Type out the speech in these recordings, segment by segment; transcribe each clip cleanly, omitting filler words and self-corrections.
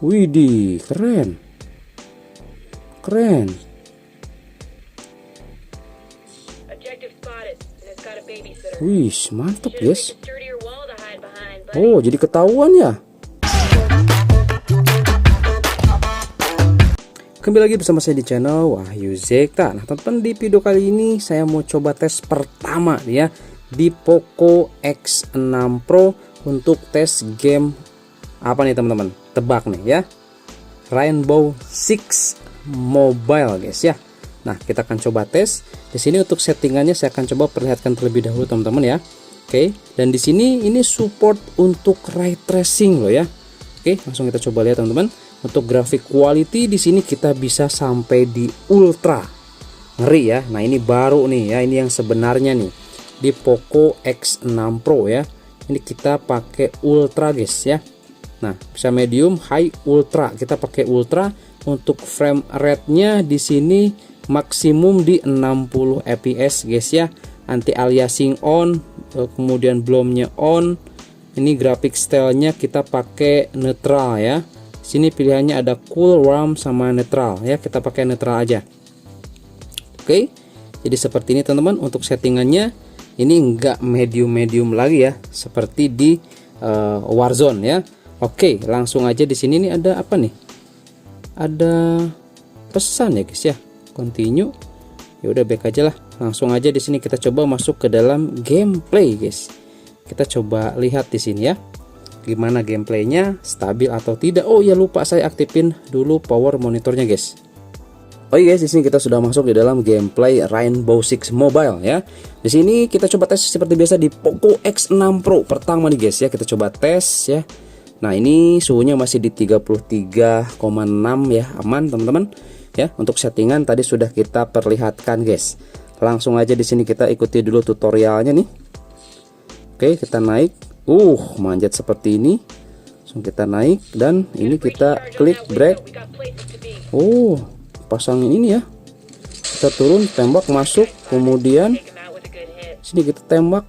Widih, keren. Keren. Wih, mantap guys. Oh, jadi ketahuan ya. Kembali lagi bersama saya di channel Wahyu Zekta. Nah teman-teman, di video kali ini saya mau coba tes pertama nih ya, di Poco X6 Pro untuk tes game apa nih teman-teman? Tebak nih ya, Rainbow Six Mobile guys ya. Nah kita akan coba tes. Di sini untuk settingannya saya akan coba perlihatkan terlebih dahulu teman-teman ya. Oke, dan di sini ini support untuk ray tracing loh ya. Oke, langsung kita coba lihat teman-teman. Untuk grafik quality di sini kita bisa sampai di ultra. Ngeri ya. Nah, ini baru nih ya, ini yang sebenarnya nih di Poco X6 Pro ya. Ini kita pakai ultra guys ya. Nah, bisa medium, high, ultra. Kita pakai ultra. Untuk frame rate-nya di sini maksimum di 60 fps guys ya. Anti aliasing on, kemudian blomnya on. Ini grafik stylenya kita pakai neutral ya. Sini pilihannya ada cool, warm, sama netral ya. Kita pakai netral aja. Oke, jadi seperti ini teman-teman. Untuk settingannya ini enggak medium lagi ya, seperti di Warzone ya. Oke, langsung aja di sini nih ada apa nih? Ada pesan ya guys ya. Continue. Ya udah back aja lah. Langsung aja di sini kita coba masuk ke dalam gameplay guys. Kita coba lihat di sini ya. Gimana gameplaynya, stabil atau tidak. Oh ya, lupa saya aktifin dulu power monitornya guys. Oh iya guys, di sini kita sudah masuk di dalam gameplay Rainbow Six Mobile ya. Di sini kita coba tes seperti biasa di Poco X6 Pro pertama nih guys ya. Kita coba tes ya. Nah ini suhunya masih di 33,6 ya, aman teman-teman ya. Untuk settingan tadi sudah kita perlihatkan guys. Langsung aja di sini kita ikuti dulu tutorialnya nih. Oke, kita naik. Manjat seperti ini. Langsung kita naik dan ini kita klik brake. Pasangin ini ya. Kita turun, tembak, masuk, kemudian sini kita tembak.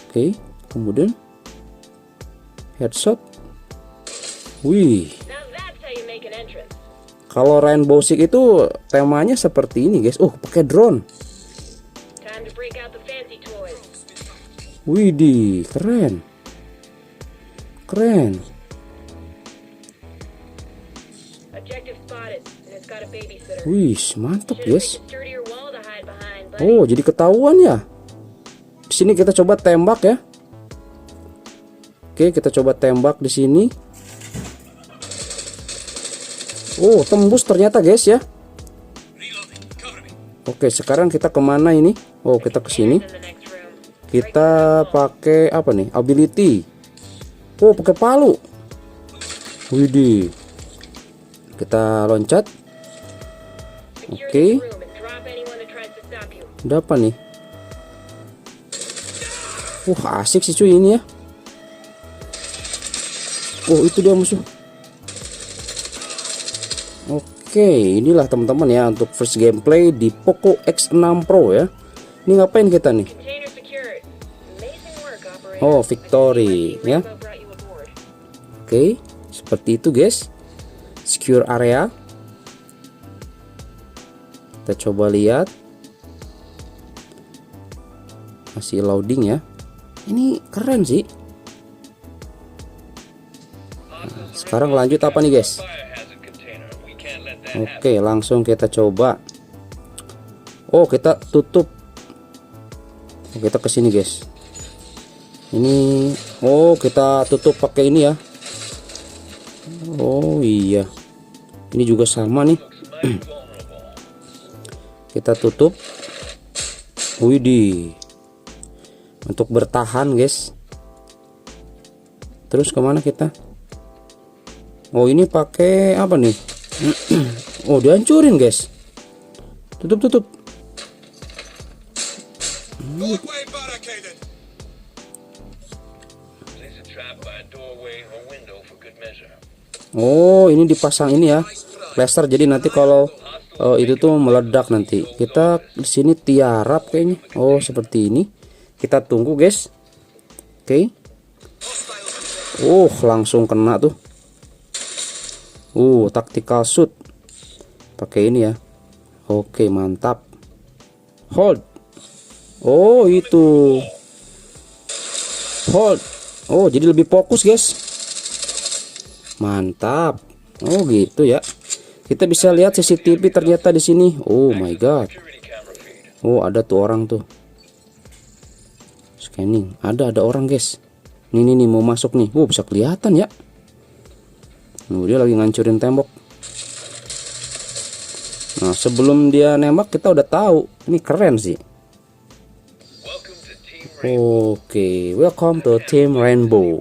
Oke, kemudian headshot. Wih. Kalau Rainbow Six itu temanya seperti ini guys. Pakai drone. Widih, keren. Keren. Wih, mantap guys. Jadi ketahuan ya. Di sini kita coba tembak ya. Oke, kita coba tembak di sini. Tembus ternyata guys ya. Oke, sekarang kita kemana ini? Kita ke sini. Kita pakai apa nih? Ability. Pakai palu. Widih. Kita loncat. Oke. Ada apa nih? Asik sih cuy ini ya. Itu dia musuh. Oke, inilah teman-teman ya untuk first gameplay di Poco X6 Pro ya. Ini ngapain kita nih? Victory ya. Oke, seperti itu guys. Secure area. Kita coba lihat. Masih loading ya. Ini keren sih. Nah, sekarang lanjut apa nih guys? Oke, langsung kita coba. Kita tutup. Kita kesini guys. Ini kita tutup pakai ini ya. Iya, ini juga sama nih. Kita tutup. Widih, untuk bertahan guys. Terus kemana kita? Ini pakai apa nih? Dihancurin guys. Tutup. Ini dipasang ini ya, laser. Jadi nanti kalau itu tuh meledak nanti. Kita di sini tiarap kayaknya. Seperti ini. Kita tunggu guys. Oke. Langsung kena tuh. Tactical shoot. Pakai ini ya. Oke, mantap. Hold. Itu. Hold. Jadi lebih fokus, guys. Mantap. Gitu ya. Kita bisa lihat CCTV ternyata di sini. Oh my god. Ada tuh orang tuh. Scanning. Ada orang, guys. Nih mau masuk nih. Bisa kelihatan ya. Dia lagi ngancurin tembok. Nah, sebelum dia nembak kita udah tahu. Ini keren sih. Oke, welcome to Team Rainbow.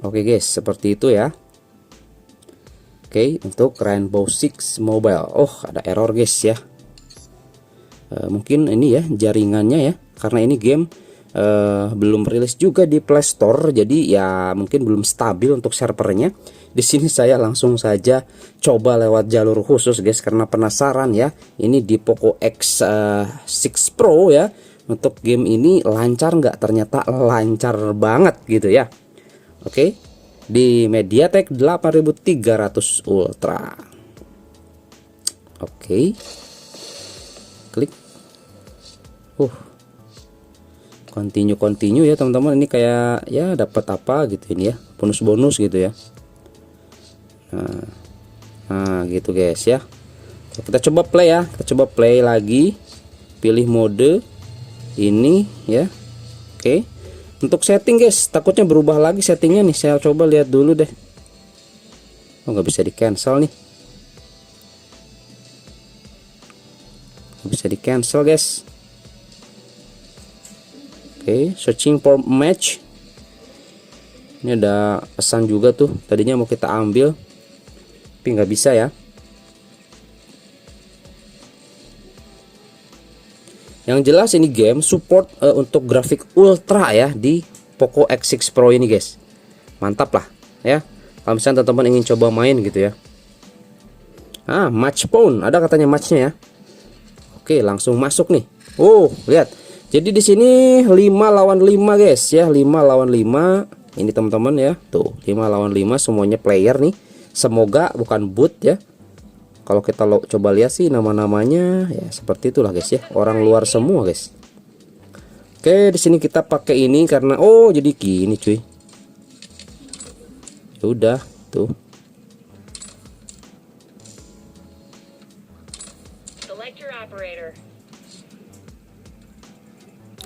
Oke guys, seperti itu ya. Oke, untuk Rainbow Six Mobile. Ada error guys ya. Mungkin ini ya jaringannya ya, karena ini game belum rilis juga di Play Store, jadi ya mungkin belum stabil untuk servernya. Di sini saya langsung saja coba lewat jalur khusus guys, karena penasaran ya. Ini di Poco X6 Pro ya. Untuk game ini lancar nggak? Ternyata lancar banget gitu ya. Oke, di MediaTek 8300 Ultra. Oke, klik. Continue ya teman-teman. Ini kayak ya dapat apa gitu ini ya, bonus gitu ya. Nah gitu guys ya. Kita coba play ya. Kita coba play lagi. Pilih mode ini ya. Oke. Untuk setting guys, takutnya berubah lagi settingnya nih. Saya coba lihat dulu deh. Nggak bisa di cancel nih. Nggak bisa di cancel guys. Oke, searching for match. Ini ada pesan juga tuh. Tadinya mau kita ambil, tapi nggak bisa ya. Yang jelas ini game support untuk grafik ultra ya di Poco X6 Pro ini guys. Mantap lah ya. Kalau misalnya teman-teman ingin coba main gitu ya. Match phone, ada katanya matchnya ya. Oke, langsung masuk nih. Lihat. Jadi di sini 5 lawan 5 guys ya, 5 lawan 5. Ini teman-teman ya. Tuh, 5 lawan 5 semuanya player nih. Semoga bukan bot ya. Kalau kita coba lihat sih nama-namanya ya seperti itulah guys ya. Orang luar semua guys. Oke, di sini kita pakai ini karena jadi gini cuy. Ya udah, tuh.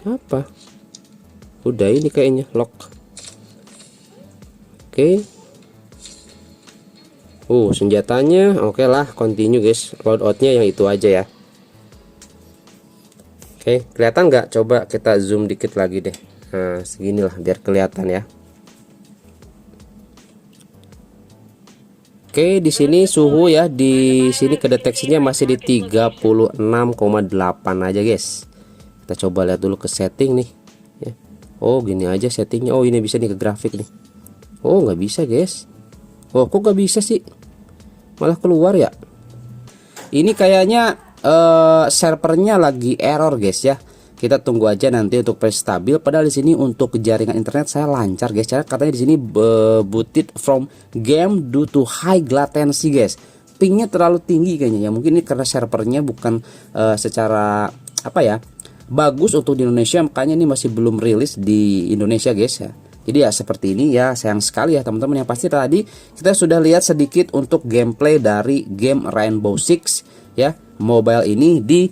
Apa? Udah ini kayaknya lock. Oke. Senjatanya oke lah, continue guys. Loadoutnya yang itu aja ya. Oke, kelihatan nggak? Coba kita zoom dikit lagi deh. Nah, seginilah biar kelihatan ya. Oke, di sini suhu ya, di sini kedeteksinya masih di 36,8 aja guys. Kita coba lihat dulu ke setting nih ya. Gini aja settingnya. Ini bisa nih ke grafik nih. Nggak bisa guys. Kok nggak bisa sih? Malah keluar ya. Ini kayaknya servernya lagi error guys ya. Kita tunggu aja nanti untuk stabil. Padahal di sini untuk jaringan internet saya lancar guys. Katanya di sini booted from game due to high latency guys. Pingnya terlalu tinggi kayaknya ya. Mungkin ini karena servernya bukan secara apa ya, bagus untuk di Indonesia, makanya ini masih belum rilis di Indonesia guys ya. Jadi ya seperti ini ya, sayang sekali ya teman-teman. Yang pasti tadi kita sudah lihat sedikit untuk gameplay dari game Rainbow Six ya mobile ini di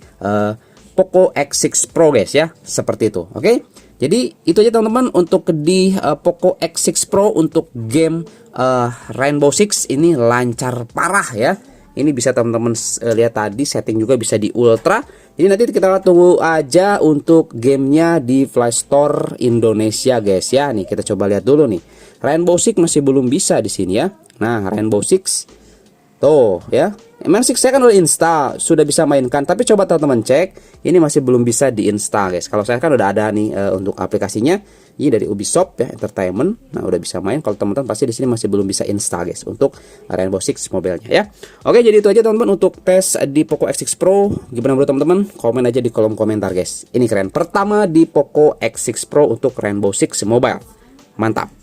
Poco X6 Pro guys ya, seperti itu. Oke, jadi itu aja teman-teman untuk di Poco X6 Pro untuk game Rainbow Six ini lancar parah ya. Ini bisa teman-teman lihat tadi setting juga bisa di ultra. Jadi nanti kita tunggu aja untuk gamenya di Play Store Indonesia guys ya. Nih kita coba lihat dulu nih. Rainbow Six masih belum bisa di sini ya. Nah, Rainbow Six tuh ya. MN6 saya kan udah install, sudah bisa mainkan. Tapi coba teman-teman cek, ini masih belum bisa diinstal guys. Kalau saya kan udah ada nih untuk aplikasinya. Ini dari Ubisoft ya, Entertainment. Nah, udah bisa main. Kalau teman-teman pasti di sini masih belum bisa install guys untuk Rainbow Six mobilenya ya. Oke, jadi itu aja teman-teman untuk tes di Poco X6 Pro. Gimana menurut teman-teman? Komen aja di kolom komentar guys. Ini keren. Pertama di Poco X6 Pro untuk Rainbow Six Mobile. Mantap.